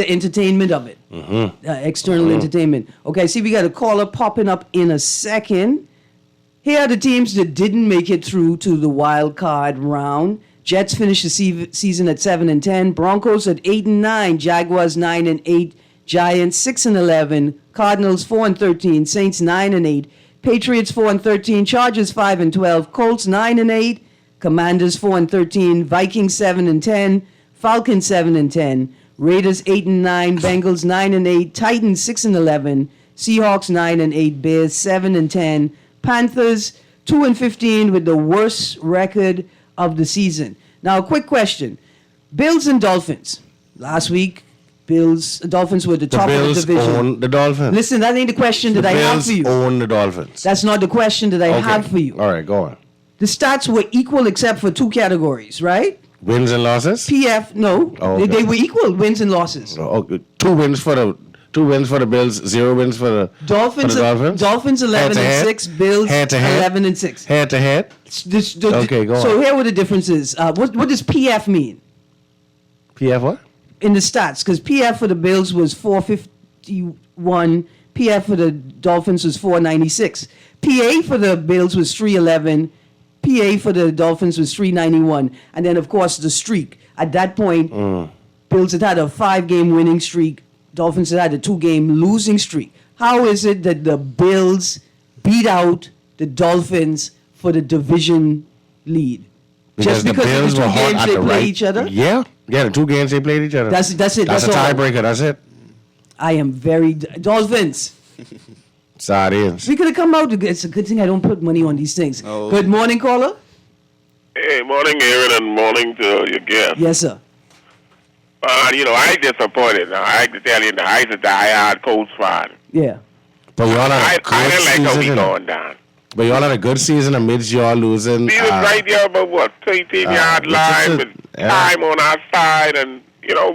entertainment of it. Mm-hmm. External entertainment. Okay, see, we got a caller popping up in a second. Here are the teams that didn't make it through to the wild card round. Jets finished the season at 7-10. Broncos at 8-9. Jaguars 9-8. Giants 6-11. Cardinals 4-13. Saints 9-8. Patriots 4-13. Chargers 5-12. Colts 9-8. Commanders 4-13. Vikings 7-10. Falcons 7-10. Raiders 8-9. Bengals 9-8. Titans 6-11. Seahawks 9-8. Bears 7-10. Panthers 2-15 with the worst record of the season. Now, a quick question: Bills and Dolphins. Last week, Dolphins were the top of the division. Bills own the Dolphins. Listen, that ain't the question that I have for you. Bills own the Dolphins. That's not the question that I have for you. All right, go on. The stats were equal except for two categories, right? Wins and losses? PF, no. Oh, okay. They were equal, wins and losses. Oh, okay. Two wins for the Bills, 0 wins for the Dolphins. For the Dolphins. Dolphins 11-6, Bills 11-6. Head to head. Okay, go on. So here were the differences. What does PF mean? PF what? In the stats, because PF for the Bills was 451, PF for the Dolphins was 496, PA for the Bills was 311, PA for the Dolphins was 391, and then of course the streak. At that point, Bills had a 5-game winning streak. Dolphins had a 2-game losing streak. How is it that the Bills beat out the Dolphins for the division lead? Because Just because the Bills of the were 2 hot games at they the play right. each other? Yeah, the 2 games they played each other. That's it. That's a all. tiebreaker. That's it. I am very Dolphins. Sardines. We could have come out. It's a good thing I don't put money on these things. Oh. Good morning, caller. Hey, morning, Erin, and morning to your guest. Yes, sir. I disappointed. Now, I have to tell you, I was a diehard Colts fan. Yeah. But y'all had a good I didn't like how we season. going down. But y'all had a good season amidst y'all losing. We was right there about, 13-yard line with time on our side. And,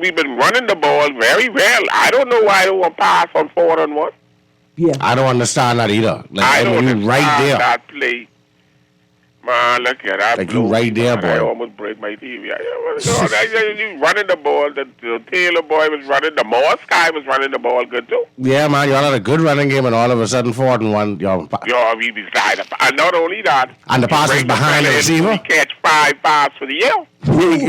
we've been running the ball very well. I don't know why they won't pass on 4th and 1. Yeah. I don't understand that either. I don't you right there. that play. Man, look at that. Like you right there, I boy. almost break my TV. You running the ball. The Taylor boy was running. The Morse guy was running the ball good, too. Yeah, man, y'all had a good running game, and all of a sudden, 4th and 1, y'all. We beside and not only that. And the pass is behind the receiver. He catch 5 passes for the year.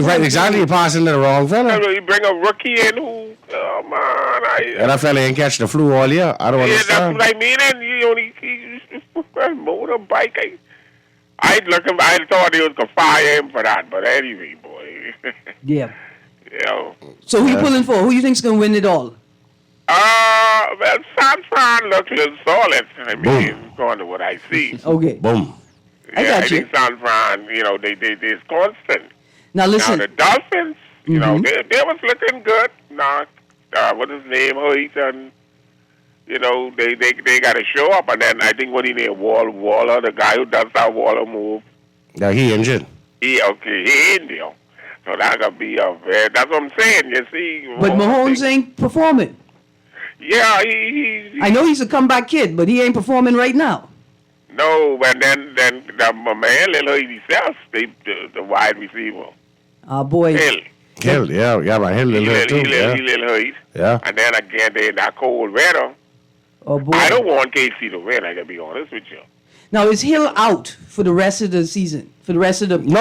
Right, exactly. You're passing to the wrong fella. You bring a rookie in who, And that fella ain't catch the flu all year. I don't understand. That's what I mean. And he motorbike. I thought he was gonna fire him for that, but anyway, boy. Yeah. So who you pulling for? Who you think's gonna win it all? Well, San Fran looks solid. I mean, going to what I see. Okay. Boom. I think San Fran, they're constant. Now listen. Now the Dolphins, they was looking good. Now, what is his name? Hoyt and. They got to show up, and then I think what he named Waller, the guy who does that Waller move. Yeah, he injured. He in there. So that's gonna be that's what I'm saying. You see. But Mahomes ain't performing. Yeah, he. I know he's a comeback kid, but he ain't performing right now. No, but then my man Lil himself, the wide receiver. Boy. Hill, yeah, my Hill Lil too. He Lil Hurt. Yeah. And then again, they that cold weather. Oh boy. I don't want KC to win. I gotta be honest with you. Now is Hill out for the rest of the season? For the rest of the No.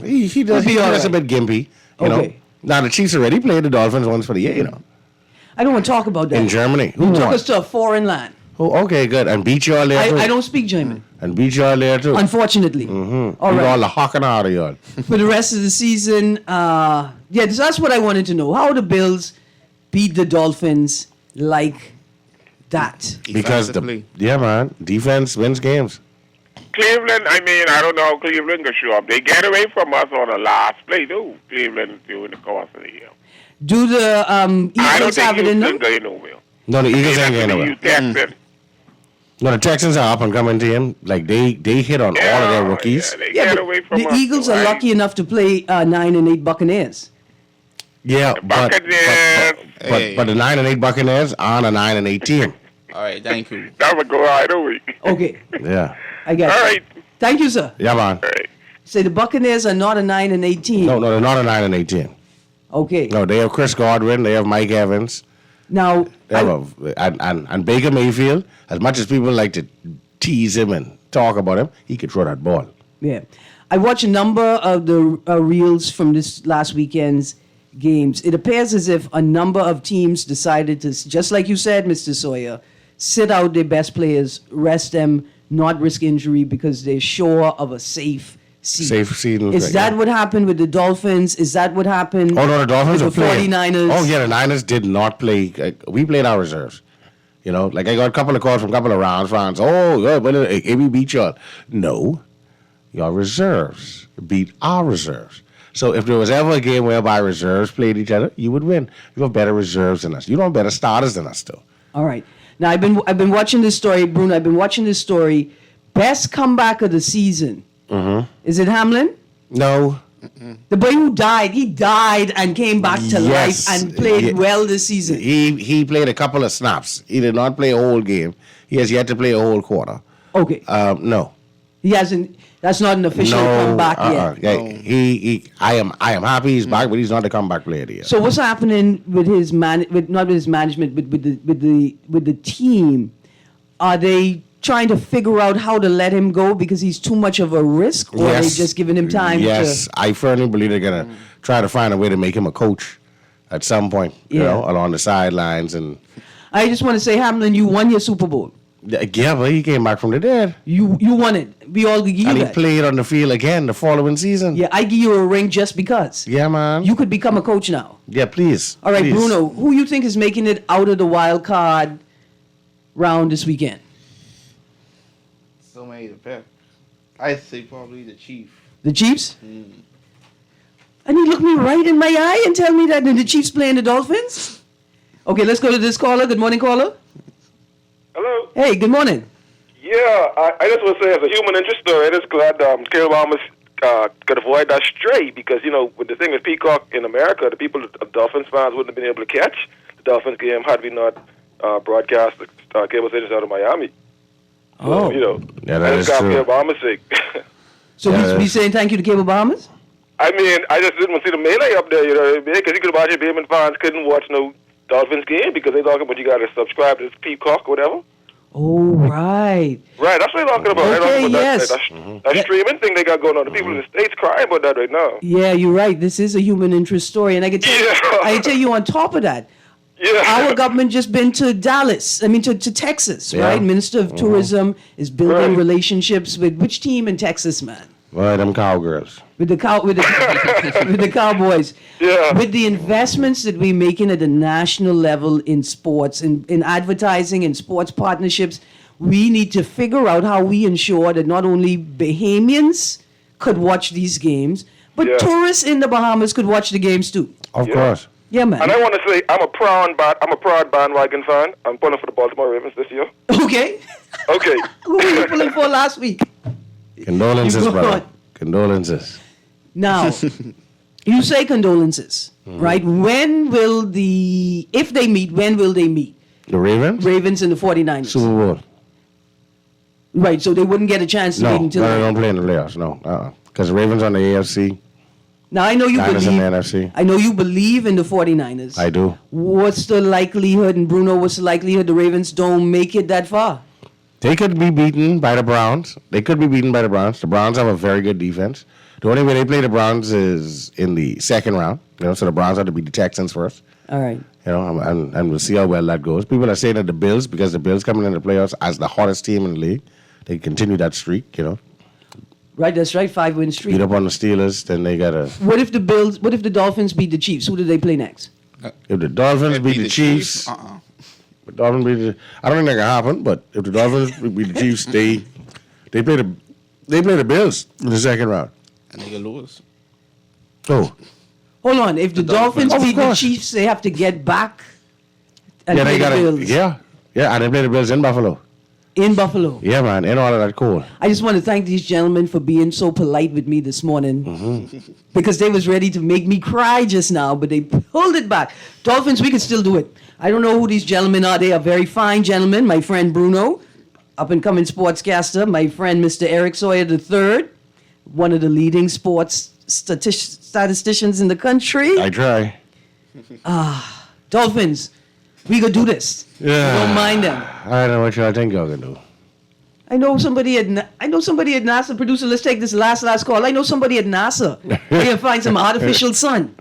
He does. He does a bit gimpy. You know. Now the Chiefs already played the Dolphins once for the year. I don't want to talk about that. In Germany, who took us to a foreign land? Oh, okay, good, and beat you all there too. I don't speak German. And beat you all there too. Unfortunately. All right. All the hawking out of y'all. For the rest of the season, that's what I wanted to know. How the Bills beat the Dolphins like that? Because defense wins games. Cleveland, I don't know how Cleveland can show up. They get away from us on the last play, too. Cleveland during the course of the year. Do the Eagles have it in them? No, the Eagles ain't going nowhere. No, the Texans are up and coming to him. Like they hit on all of their rookies. They get away from the us. Eagles are lucky enough to play 9-8 Buccaneers. Yeah, but the 9-8 Buccaneers aren't a 9-8 team. All right, thank you. That would go right away. Okay. Yeah. I got All you. right. Thank you, sir. Yeah, man. All right. Say the Buccaneers are not a 9-8 team. No, they're not a 9-8 team. Okay. No, they have Chris Godwin. They have Mike Evans. Now, they have and Baker Mayfield. As much as people like to tease him and talk about him, he could throw that ball. Yeah. I watched a number of the reels from this last weekend's games. It appears as if a number of teams decided to, just like you said, Mr. Sawyer, sit out their best players, rest them, not risk injury because they're sure of a safe seed. Safe seed. Is that what happened with the Dolphins? Is that what happened Oh, no, the Dolphins with were the playing. 49ers? Oh, yeah, the Niners did not play. We played our reserves. You know, like I got a couple of calls from a couple of rounds. France, but we beat y'all. No, your reserves beat our reserves. So if there was ever a game whereby reserves played each other, you would win. You have better reserves than us. You don't have better starters than us, though. All right. Now, I've been watching this story, Bruno. I've been watching this story. Best comeback of the season. Mm-hmm. Is it Hamlin? No. The boy who died, he died and came back to life and played well this season. He played a couple of snaps. He did not play a whole game. He has yet to play a whole quarter. Okay. No. He hasn't. That's not an official comeback yet. Yeah, I am happy he's back, but he's not the comeback player yet. So what's happening with his not with his management, but with the team? Are they trying to figure out how to let him go because he's too much of a risk, or are they just giving him time? Yes, I firmly believe they're gonna try to find a way to make him a coach at some point. You know, along the sidelines. And I just want to say, Hamlin, you won your Super Bowl. Yeah, but he came back from the dead. You won it. We all give you and that. He played on the field again the following season. Yeah, I give you a ring just because. Yeah, man. You could become a coach now. Yeah, please. All right, please. Bruno, who you think is making it out of the wild card round this weekend? So many to pick. I'd say probably the Chiefs. The Chiefs? And he looked me right in my eye and tell me that the Chiefs playing the Dolphins? Okay, let's go to this caller. Good morning, caller. Hello. Hey, good morning. Yeah, I just want to say, as a human interest story, I'm just glad Caleb Obama's could avoid that stray because, you know, with the thing with Peacock in America, the people, the Dolphins fans wouldn't have been able to catch the Dolphins game had we not broadcast the cable stations out of Miami. Oh. So, you know, yeah, that is true. true. For Obama's sake. So we saying thank you to Cable Bahamas? I mean, I just didn't want to see the melee up there, you know, because you could imagine Bateman fans couldn't watch no Dolphins game because they're talking about you got to subscribe to this Peacock or whatever. Oh, right. Right, that's what they're talking about. Okay, They're talking about yes. that streaming thing they got going on. The people in the States crying about that right now. Yeah, you're right. This is a human interest story. And I can tell you on top of that, our government just been to to Texas, right? Minister of Tourism is building relationships with which team in Texas, man? Well, them cowgirls. With the Cowboys. Yeah. With the investments that we're making at the national level in sports, in advertising and sports partnerships, we need to figure out how we ensure that not only Bahamians could watch these games, but tourists in the Bahamas could watch the games too. Of course. Yeah, man. And I want to say I'm a proud bandwagon fan. I'm pulling for the Baltimore Ravens this year. Okay. Okay. Who were you pulling for last week? Condolences, brother. Condolences. Now, you say condolences, right? If they meet, when will they meet? The Ravens? Ravens and the 49ers. Super Bowl. Right, so they wouldn't get a chance to meet until they don't play in the playoffs, no. Because the Ravens on the AFC. Now, I know you Niners believe. in the NFC. I know you believe in the 49ers. I do. What's the likelihood, and Bruno, what's the likelihood the Ravens don't make it that far? They could be beaten by the Browns. The Browns have a very good defense. The only way they play the Browns is in the second round. So the Browns have to beat the Texans first. All right. And we'll see how well that goes. People are saying that the Bills, because the Bills coming in the playoffs as the hottest team in the league, they continue that streak. Right, that's right. 5-win streak. Beat up on the Steelers, then they gotta. What if the Dolphins beat the Chiefs? Who do they play next? If the Dolphins beat the Chiefs, I don't think that can happen. But if the Dolphins beat the Chiefs, they play the Bills in the second round. And they can lose. Oh. Hold on. If the Dolphins beat the Chiefs, they have to get back and play the Bills. Yeah, and they play the Bills in Buffalo. In Buffalo. Yeah, man, in all of that cool. I just want to thank these gentlemen for being so polite with me this morning because they was ready to make me cry just now, but they pulled it back. Dolphins, we can still do it. I don't know who these gentlemen are. They are very fine gentlemen. My friend Bruno, up-and-coming sportscaster. My friend Mr. Eric Sawyer III, one of the leading sports statisticians in the country. I try. Dolphins, we could do this. Yeah. Don't mind them. I don't know what y'all think y'all can do. I know somebody at NASA. Producer, let's take this last call. I know somebody at NASA. I can find some artificial sun.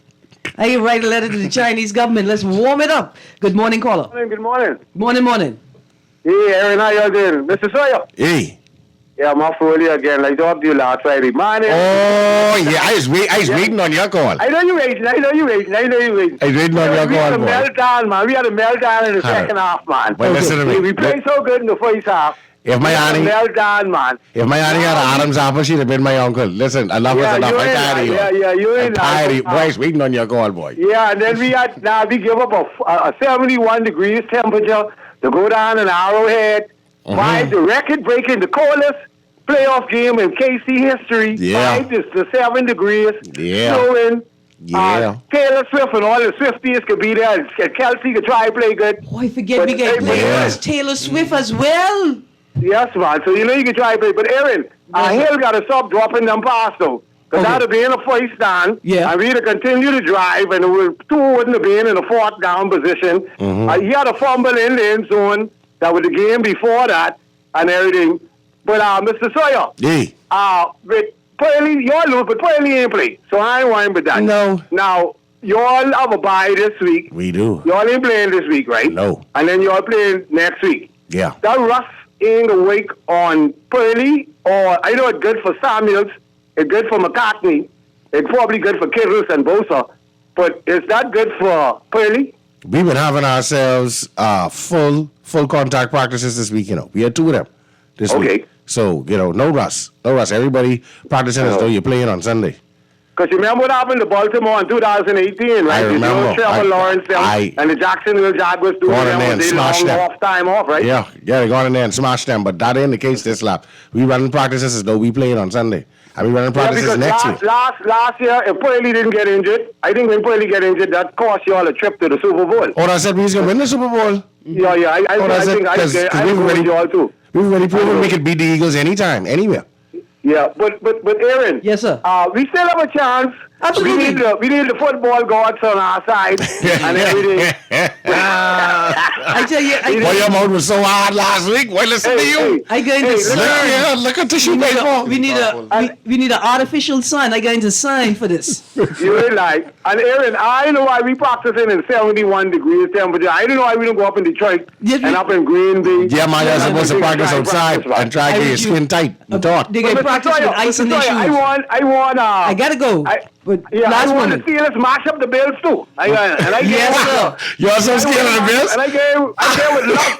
I can write a letter to the Chinese government. Let's warm it up. Good morning, caller. Good morning. Morning. Hey, Erin, how y'all doing? Mr. Sawyer. Hey. Yeah, I'm off early again. Like, talked to you last Friday. Man, oh, yeah, I was waiting on your call. I know you waiting. I was waiting on your call, We had a boy. meltdown, man. We had a meltdown in the second half, man. Well, listen to me. We played so good in the first half. If my auntie meltdown, man. If my auntie had an Adam's apple, she'd have been my uncle. Listen, I love us enough. I'm tired of you. Yeah, you ain't. I'm tired of you. Boy, I was waiting on your call, boy. Yeah, and then we give up a 71 degrees temperature to go down in Arrowhead. Five, the record-breaking, the coldest playoff game in KC history. Yeah. 5 to 7 degrees. Yeah. Snowing. Yeah. Taylor Swift and all the Swifties could be there. And Kelsey could try to play good. Oh, I forget we get Taylor Swift as well. Yes, man. So, you can try to play. But, Erin, Hill got to stop dropping them pass, though. Because that would have been a first down. Yeah. And we'd have continued to drive, and two wouldn't have been in a fourth down position. He had a fumble in the end zone. That was the game before that and everything. But, Mr. Sawyer. Yeah. With Pearlie, y'all lose, but Pearlie ain't play. So I ain't worrying about that. No. Now, y'all have a bye this week. We do. Y'all ain't playing this week, right? No. And then y'all playing next week. Yeah. That Russ ain't a week on Pearlie, or I know it's good for Samuels, it's good for McCartney, it's probably good for Kittles and Bosa, but is that good for Pearlie? We've been having ourselves full contact practices this week, We had 2 of them this week. So, no Russ. Everybody practicing as though you're playing on Sunday. Because you remember what happened to Baltimore in 2018, right? I remember. Trevor Lawrence and the Jacksonville Jaguars doing them with their long time off, right? Yeah, they got in there and smashed them, but that ain't the case this lap. We running practices as though we playing on Sunday. And we running practices next week. Last year, if Pearlie didn't get injured, I think when Pearlie get injured, that cost you all a trip to the Super Bowl. I said we was going to win the Super Bowl. Yeah, I think I agree you all too. We've already proven we could beat the Eagles anytime, anywhere. Yeah, but Erin. Yes, sir. We still have a chance. Absolutely. We need the football gods on our side and everything. I tell you, your mouth was so hard last week. Well, listen to you. I go into look at tissue paper. We need an artificial sun. I go into sign for this. You ain't like. And Erin, I know why we practicing in 71 degrees temperature. I don't know why we don't go up in Detroit and up in Green Bay. Yeah, man, you're supposed to practice outside and try to get your skin tight and taut. They get practice with ice in their shoes. I gotta go. I want to see us mash up the Bills too. Yes, sir. You're so scared of the Bills? And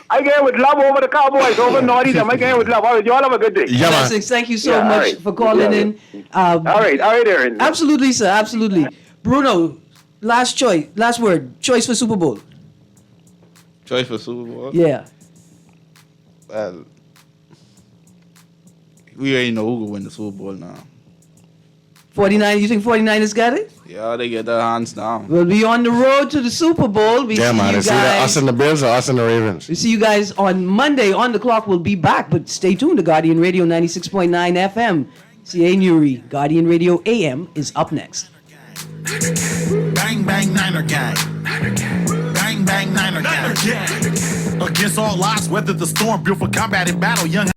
I gave with love over the Cowboys, over Nottingham. I gave with love. All right, y'all have a good day. Yeah, Blessings. Thank you so much for calling in. All right, Erin. Absolutely, sir. Absolutely. Bruno, last word. Choice for Super Bowl. Choice for Super Bowl? Yeah. Well, we already know who will win the Super Bowl now. 49. You think 49ers got it? Yeah, they get their hands down. We'll be on the road to the Super Bowl. Man, it's either us and the Bills or us and the Ravens. We see you guys on Monday. On the Clock will be back, but stay tuned to Guardian Radio 96.9 FM. C.A. Newry, Guardian Radio AM is up next. Bang, bang, Niner gang. Bang, bang, Niner gang. Against all odds, weather the storm, built for combat and battle, young